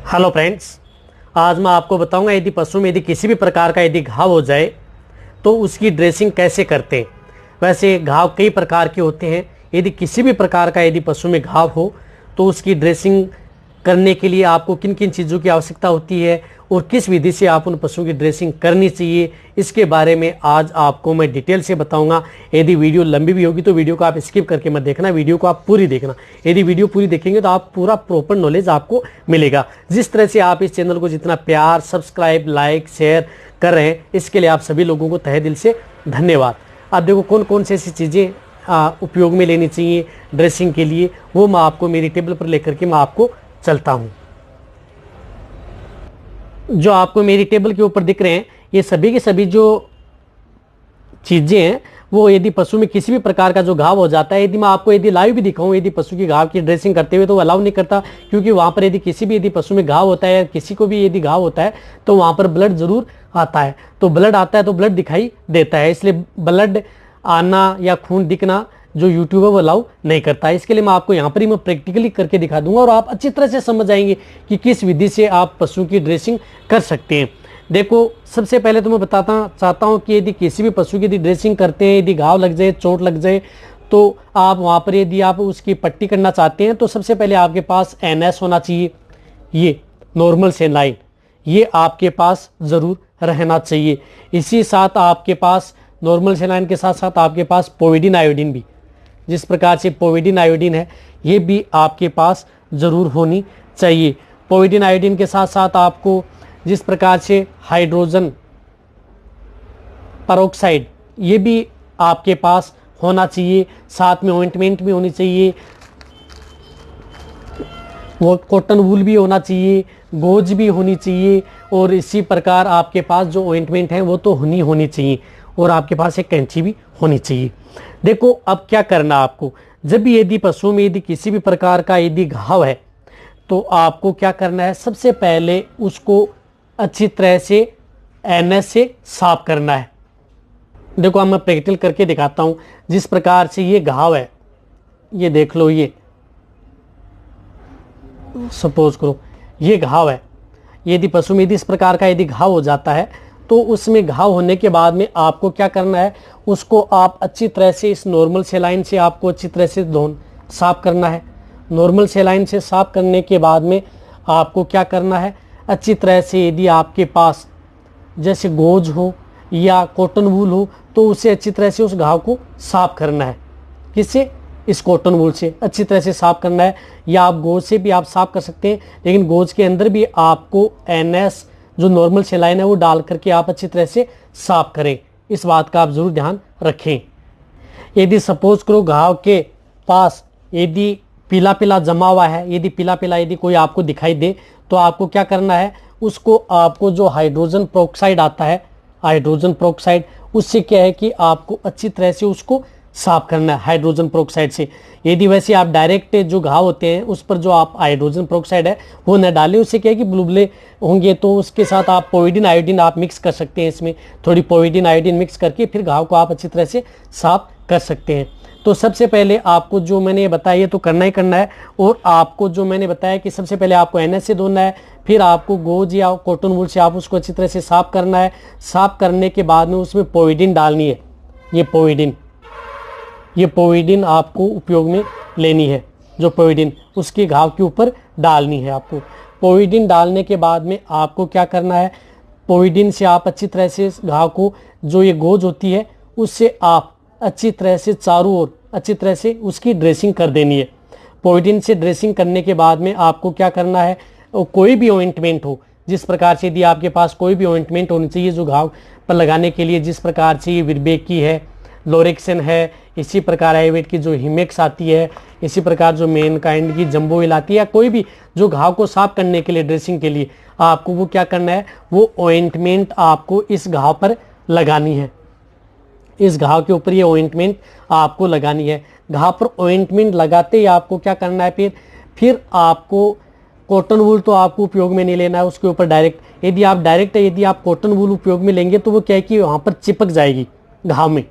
Hello friends, आज मैं आपको बताऊंगा यदि पशु में यदि किसी भी प्रकार का यदि घाव हो जाए तो उसकी ड्रेसिंग कैसे करते हैं। वैसे घाव कई प्रकार के होते हैं। यदि किसी भी प्रकार का यदि पशु में घाव हो तो उसकी ड्रेसिंग करने के लिए आपको किन किन चीज़ों की आवश्यकता होती है और किस विधि से आप उन पशुओं की ड्रेसिंग करनी चाहिए, इसके बारे में आज आपको मैं डिटेल से बताऊंगा। यदि वीडियो लंबी भी होगी तो वीडियो को आप स्किप करके मत देखना, वीडियो को आप पूरी देखना। यदि वीडियो पूरी देखेंगे तो आप पूरा प्रॉपर नॉलेज आपको मिलेगा। जिस तरह से आप इस चैनल को जितना प्यार, सब्सक्राइब, लाइक, शेयर कर रहे हैं, इसके लिए आप सभी लोगों को तहे दिल से धन्यवाद। आप देखो कौन कौन सी ऐसी चीज़ें उपयोग में लेनी चाहिए ड्रेसिंग के लिए, वो मैं आपको मेरी टेबल पर लेकर के मैं आपको चलता हूँ। जो आपको मेरी टेबल के ऊपर दिख रहे हैं ये सभी के सभी जो चीज़ें हैं वो यदि पशु में किसी भी प्रकार का जो घाव हो जाता है, यदि मैं आपको यदि लाइव भी दिखाऊं यदि पशु की घाव की ड्रेसिंग करते हुए, तो वो अलाउ नहीं करता, क्योंकि वहाँ पर यदि किसी भी यदि पशु में घाव होता है या किसी को भी यदि घाव होता है तो वहाँ पर ब्लड जरूर आता है। तो ब्लड आता है तो ब्लड दिखाई देता है, इसलिए ब्लड आना या खून दिखना जो यूट्यूब है वो अलाउ नहीं करता है। इसके लिए मैं आपको यहाँ पर ही मैं प्रैक्टिकली करके दिखा दूंगा और आप अच्छी तरह से समझ जाएंगे कि किस विधि से आप पशु की ड्रेसिंग कर सकते हैं। देखो, सबसे पहले तो मैं बताता चाहता हूँ कि यदि किसी भी पशु की यदि ड्रेसिंग करते हैं, यदि घाव लग जाए, चोट लग जाए, तो आप वहाँ पर यदि आप उसकी पट्टी करना चाहते हैं तो सबसे पहले आपके पास NS होना चाहिए, ये नॉर्मल सेलाइन, ये आपके पास ज़रूर रहना चाहिए। इसी साथ आपके पास नॉर्मल सेलाइन के साथ साथ आपके पास पोविडिन आयोडीन भी, जिस प्रकार से पोविडिन आयोडीन है, ये भी आपके पास ज़रूर होनी चाहिए। पोविडिन आयोडीन के साथ साथ आपको जिस प्रकार से हाइड्रोजन पेरोक्साइड, ये भी आपके पास होना चाहिए। साथ में ऑइंटमेंट भी होनी चाहिए, वो कॉटन वूल भी होना चाहिए, गोज भी होनी चाहिए, और इसी प्रकार आपके पास जो ऑइंटमेंट है वो तो होनी चाहिए, और आपके पास एक कैंची भी होनी चाहिए। देखो, अब क्या करना आपको, जब भी यदि पशु में यदि किसी भी प्रकार का यदि घाव है तो आपको क्या करना है, सबसे पहले उसको अच्छी तरह से NS से साफ करना है। देखो, अब मैं प्रैक्टिकल करके दिखाता हूँ। जिस प्रकार से ये घाव है, ये देख लो, ये सपोज करो ये घाव है। यदि पशु में यदि इस प्रकार का यदि घाव हो जाता है तो उसमें घाव होने के बाद में आपको क्या करना है, उसको आप अच्छी तरह से इस नॉर्मल सेलाइन से आपको अच्छी तरह से साफ करना है। नॉर्मल सेलाइन से साफ करने के बाद में आपको क्या करना है, अच्छी तरह से यदि आपके पास जैसे गोज हो या कॉटन वूल हो तो उसे अच्छी तरह से उस घाव को साफ करना है। किससे? इस कॉटन वूल से अच्छी तरह से साफ करना है, या आप गोज से भी आप साफ कर सकते हैं, लेकिन गोज के अंदर भी आपको NS जो नॉर्मल सेलाइन है वो डाल करके आप अच्छी तरह से साफ करें। इस बात का आप जरूर ध्यान रखें। यदि सपोज करो घाव के पास यदि पीला पीला जमा हुआ है, यदि पीला पीला यदि कोई आपको दिखाई दे तो आपको क्या करना है, उसको आपको जो हाइड्रोजन पेरोक्साइड आता है, हाइड्रोजन पेरोक्साइड, उससे क्या है कि आपको अच्छी तरह से उसको साफ करना है हाइड्रोजन पेरोक्साइड से। यदि वैसे आप डायरेक्ट जो घाव होते हैं उस पर जो आप हाइड्रोजन पेरोक्साइड है वो न डालें, उससे क्या है कि बुलबुले होंगे, तो उसके साथ आप पोविडिन आयोडीन आप मिक्स कर सकते हैं। इसमें थोड़ी पोविडिन आयोडीन मिक्स करके फिर घाव को आप अच्छी तरह से साफ कर सकते हैं। तो सबसे पहले आपको जो मैंने बताया ये तो करना ही करना है, और आपको जो मैंने बताया कि सबसे पहले आपको NS से धोना है, फिर आपको गोज या कॉटन वूल से आप उसको अच्छी तरह से साफ करना है। साफ करने के बाद में उसमें पोविडिन डालनी है, ये पोविडिन आपको उपयोग में लेनी है। जो पोविडिन उसके घाव के ऊपर डालनी है आपको। पोविडिन डालने के बाद में आपको क्या करना है, पोविडिन से आप अच्छी तरह से घाव को, जो ये गोज होती है उससे आप अच्छी तरह से चारों ओर अच्छी तरह से उसकी ड्रेसिंग कर देनी है। पोविडिन से ड्रेसिंग करने के बाद में आपको क्या करना है, कोई भी ऑइंटमेंट हो, जिस प्रकार से यदि आपके पास कोई भी ऑइंटमेंट होनी चाहिए जो घाव पर लगाने के लिए, जिस प्रकार से ये विरबेक की है, लोरेक्सन है, इसी प्रकार आयुर्वेद की जो हिमेक्स आती है, इसी प्रकार जो मैनकाइंड की जंबो ऑयल आती है, या कोई भी जो घाव को साफ करने के लिए ड्रेसिंग के लिए आपको वो क्या करना है, वो ऑइंटमेंट आपको इस घाव पर लगानी है। इस घाव के ऊपर ये ऑइंटमेंट आपको लगानी है। घाव पर ऑइंटमेंट लगाते ही आपको क्या करना है, फिर आपको कॉटन वूल तो आपको उपयोग में नहीं लेना है उसके ऊपर डायरेक्ट। यदि आप कॉटन वूल उपयोग में लेंगे तो वो क्या है कि वहाँ पर चिपक जाएगी घाव में।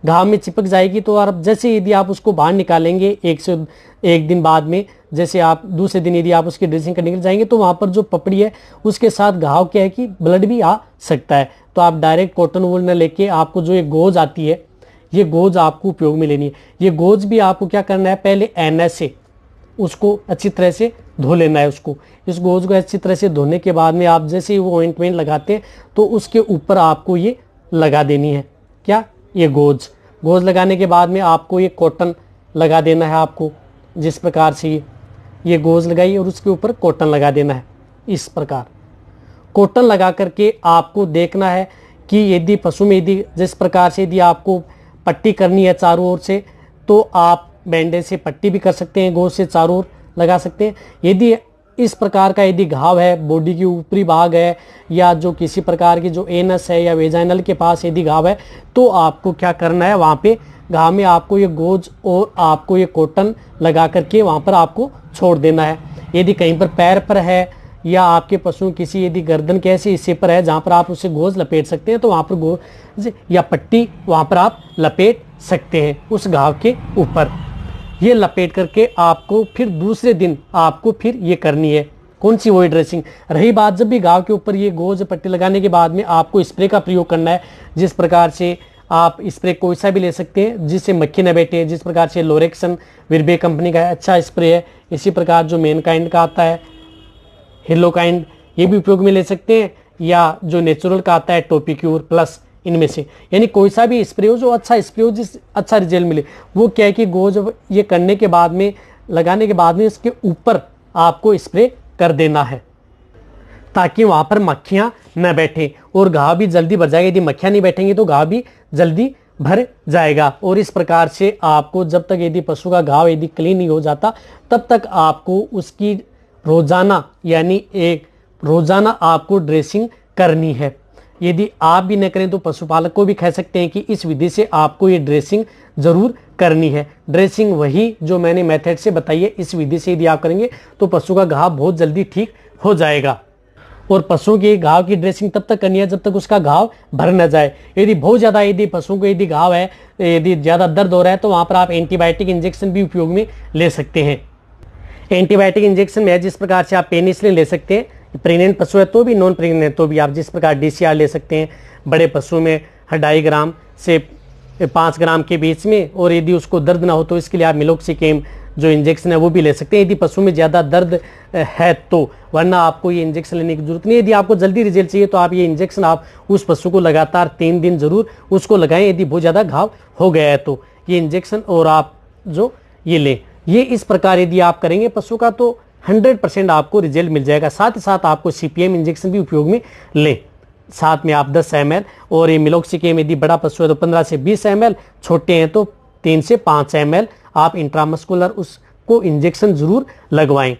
घाव में चिपक जाएगी। तो आप जैसे यदि आप उसको बाहर निकालेंगे 1 दिन बाद में, जैसे आप दूसरे दिन यदि आप उसकी ड्रेसिंग करने के लिए जाएंगे तो वहाँ पर जो पपड़ी है उसके साथ घाव क्या है कि ब्लड भी आ सकता है। तो आप डायरेक्ट कॉटन वूल न लेके आपको जो ये गोज आती है, ये गोज आपको उपयोग में लेनी है। ये गोज भी आपको क्या करना है, पहले एनएस से उसको अच्छी तरह से धो लेना है। उसको इस गोज को अच्छी तरह से धोने के बाद में आप जैसे ही वो ऑइंटमेंट लगाते हैं तो उसके ऊपर आपको ये लगा देनी है, क्या, ये गोज लगाने के बाद में आपको ये कॉटन लगा देना है। आपको जिस प्रकार से ये गोज लगाइए और उसके ऊपर कॉटन लगा देना है। इस प्रकार कॉटन लगा करके आपको देखना है कि यदि पशु में यदि जिस प्रकार से यदि आपको पट्टी करनी है चारों ओर से, तो आप बैंडेज से पट्टी भी कर सकते हैं, गोज से चारों ओर लगा सकते हैं। यदि इस प्रकार का यदि घाव है, बॉडी की ऊपरी भाग है या जो किसी प्रकार की जो एनस है या वेजाइनल के पास यदि घाव है, तो आपको क्या करना है, वहाँ पे घाव में आपको ये गोज और आपको ये कॉटन लगा करके वहाँ पर आपको छोड़ देना है। यदि कहीं पर पैर पर है या आपके पशु किसी यदि गर्दन के ऐसे हिस्से पर है जहाँ पर आप उसे गोज लपेट सकते हैं, तो वहाँ पर गोज या पट्टी वहाँ पर आप लपेट सकते हैं उस घाव के ऊपर। ये लपेट करके आपको फिर दूसरे दिन आपको फिर ये करनी है, कौन सी, वही ड्रेसिंग। रही बात जब भी घाव के ऊपर ये गोज पट्टी लगाने के बाद में आपको स्प्रे का प्रयोग करना है। जिस प्रकार से आप स्प्रे कोई सा भी ले सकते हैं जिससे मक्खी न बैठे, जिस प्रकार से लोरेक्सन विरबे कंपनी का अच्छा स्प्रे है। इसी प्रकार जो मैनकाइंड का आता है हिलोकाइंड, ये भी उपयोग में ले सकते हैं, या जो नेचुरल का आता है टोपिक्योर प्लस, इनमें से यानी कोई सा भी स्प्रे हो जो अच्छा स्प्रे हो, जिस अच्छा रिजल्ट मिले। वो क्या है कि गोज ये करने के बाद में, लगाने के बाद में इसके ऊपर आपको स्प्रे कर देना है ताकि वहाँ पर मक्खियाँ न बैठें और घाव भी जल्दी भर जाएगा। यदि मक्खियाँ नहीं बैठेंगी तो घाव भी जल्दी भर जाएगा। और इस प्रकार से आपको जब तक यदि पशु का घाव यदि क्लीन नहीं हो जाता तब तक आपको उसकी रोजाना यानी एक रोजाना आपको ड्रेसिंग करनी है। यदि आप भी न करें तो पशुपालक को भी कह सकते हैं कि इस विधि से आपको ये ड्रेसिंग जरूर करनी है। ड्रेसिंग वही जो मैंने मेथड से बताई है, इस विधि से यदि आप करेंगे तो पशु का घाव बहुत जल्दी ठीक हो जाएगा। और पशु के घाव की ड्रेसिंग तब तक करनी है जब तक उसका घाव भर न जाए। यदि बहुत ज़्यादा यदि पशु को यदि घाव है, यदि ज़्यादा दर्द हो रहा है, तो वहाँ पर आप एंटीबायोटिक इंजेक्शन भी उपयोग में ले सकते हैं। एंटीबायोटिक इंजेक्शन में जिस प्रकार से आप पेनिसिलिन ले सकते हैं, प्रेग्नेंट पशु है तो भी, नॉन प्रेग्नेंट है तो भी आप जिस प्रकार DCR ले सकते हैं। बड़े पशु में 2.5 ग्राम से 5 ग्राम के बीच में, और यदि उसको दर्द ना हो तो इसके लिए आप मिलोक्सिकेम जो इंजेक्शन है वो भी ले सकते हैं यदि पशु में ज़्यादा दर्द है तो, वरना आपको ये इंजेक्शन लेने की जरूरत नहीं। यदि आपको जल्दी रिजल्ट चाहिए तो आप ये इंजेक्शन आप उस पशु को लगातार 3 दिन जरूर उसको लगाएं यदि बहुत ज़्यादा घाव हो गया है तो ये इंजेक्शन और आप जो ये लें। ये इस प्रकार यदि आप करेंगे पशु का तो 100% आपको रिजल्ट मिल जाएगा। साथ ही साथ आपको CPM इंजेक्शन भी उपयोग में लें, साथ में आप 10 ml, और ये मिलोक्सिकेम यदि बड़ा पशु है तो 15 से 20 ml, छोटे हैं तो 3 से 5 ml आप इंट्रामस्कुलर उसको इंजेक्शन जरूर लगवाएं।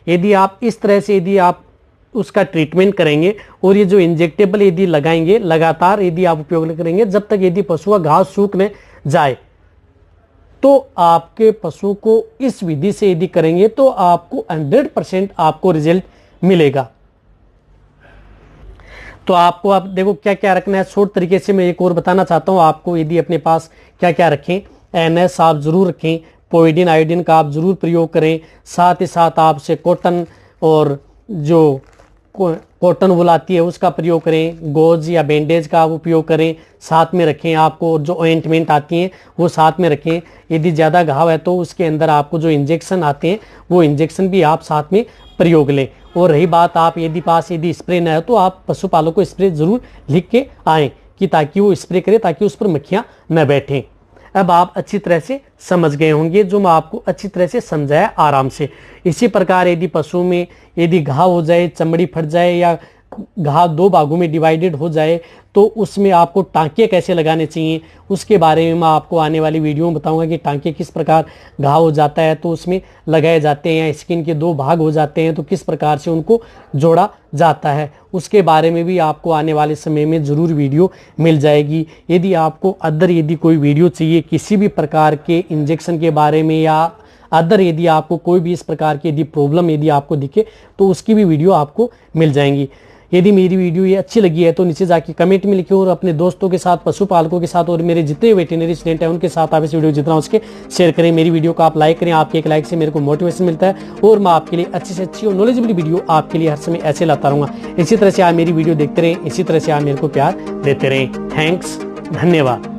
यदि आप इस तरह से यदि आप उसका ट्रीटमेंट करेंगे और ये जो इंजेक्टेबल यदि लगाएंगे लगातार यदि आप उपयोग करेंगे जब तक यदि पशु का घाव सूख न जाए, तो आपके पशु को इस विधि से यदि करेंगे तो आपको 100% आपको रिजल्ट मिलेगा। तो आपको आप देखो क्या क्या रखना है, शॉर्ट तरीके से मैं एक और बताना चाहता हूं आपको। यदि अपने पास क्या क्या रखें, NS आप जरूर रखें, पोइडिन आयोडीन का आप जरूर प्रयोग करें, साथ ही साथ आपसे कॉटन और जो कॉटन वूल आती है उसका प्रयोग करें, गोज या बैंडेज का आप उपयोग करें, साथ में रखें। आपको जो ऑइंटमेंट आती हैं वो साथ में रखें। यदि ज़्यादा घाव है तो उसके अंदर आपको जो इंजेक्शन आते हैं वो इंजेक्शन भी आप साथ में प्रयोग लें। और रही बात आप यदि स्प्रे न है तो आप पशुपालक को स्प्रे जरूर लिख के आएँ कि ताकि वो स्प्रे करे ताकि उस पर मक्खियाँ न बैठें। अब आप अच्छी तरह से समझ गए होंगे जो मैं आपको अच्छी तरह से समझाया आराम से। इसी प्रकार यदि पशु में यदि घाव हो जाए, चमड़ी फट जाए या घाव 2 भागों में डिवाइडेड हो जाए तो उसमें आपको टांके कैसे लगाने चाहिए उसके बारे में मैं आपको आने वाली वीडियो में बताऊंगा कि टांके किस प्रकार घाव हो जाता है तो उसमें लगाए जाते हैं, या स्किन के 2 भाग हो जाते हैं तो किस प्रकार से उनको जोड़ा जाता है, उसके बारे में भी आपको आने वाले समय में ज़रूर वीडियो मिल जाएगी। यदि आपको यदि कोई वीडियो चाहिए किसी भी प्रकार के इंजेक्शन के बारे में या यदि आपको कोई भी इस प्रकार की यदि प्रॉब्लम यदि आपको दिखे तो उसकी भी वीडियो आपको मिल जाएंगी। यदि मेरी वीडियो ये अच्छी लगी है तो नीचे जाके कमेंट में लिखिए और अपने दोस्तों के साथ, पशुपालकों के साथ और मेरे जितने वेटरनरी स्टूडेंट हैं उनके साथ आप इस वीडियो जितना हो सके शेयर करें। मेरी वीडियो को आप लाइक करें, आपके एक लाइक से मेरे को मोटिवेशन मिलता है और मैं आपके लिए अच्छी से अच्छी और नॉलेजेबल वीडियो आपके लिए हर समय ऐसे लाता रहूंगा। इसी तरह से आप मेरी वीडियो देखते रहें, इसी तरह से आप मेरे को प्यार देते रहें। थैंक्स, धन्यवाद।